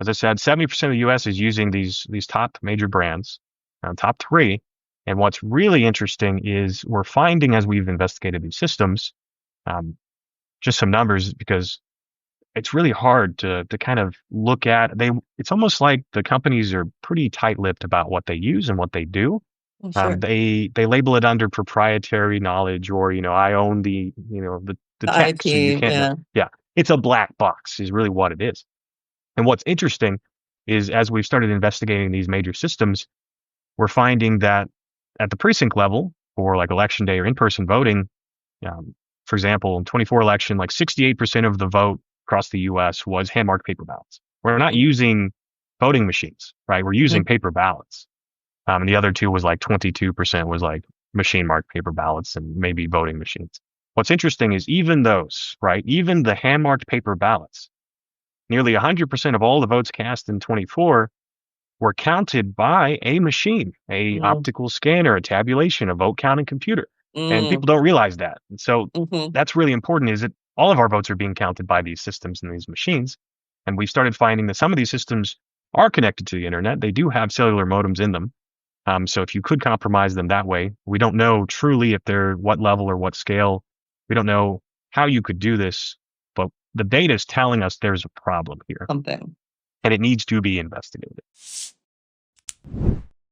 As I said, 70% of the US is using these top major brands, top three. And what's really interesting is we're finding as we've investigated these systems, um, just some numbers because it's really hard to kind of look at. It's almost like the companies are pretty tight-lipped about what they use and what they do. Oh, sure. They label it under proprietary knowledge, or I own the The tech, so you IP, can't know. yeah. Yeah, it's a black box is really what it is. And what's interesting is as we've started investigating these major systems, we're finding that at the precinct level for like election day or in-person voting, um, for example, in 24 election, like 68% of the vote across the US was hand-marked paper ballots. We're not using voting machines, right? We're using Mhm. paper ballots. And the other two was like 22% was like machine-marked paper ballots and maybe voting machines. What's interesting is even those, right? Even the hand-marked paper ballots, nearly 100% of all the votes cast in 24 were counted by a machine, a Mm, optical scanner, a tabulation, a vote counting computer. And mm, people don't realize that. And so mhm. that's really important is that all of our votes are being counted by these systems and these machines. And we started finding that some of these systems are connected to the internet. They do have cellular modems in them. So if you could compromise them that way, we don't know truly if they're what level or what scale. We don't know how you could do this, but the data is telling us there's a problem here Something. and it needs to be investigated.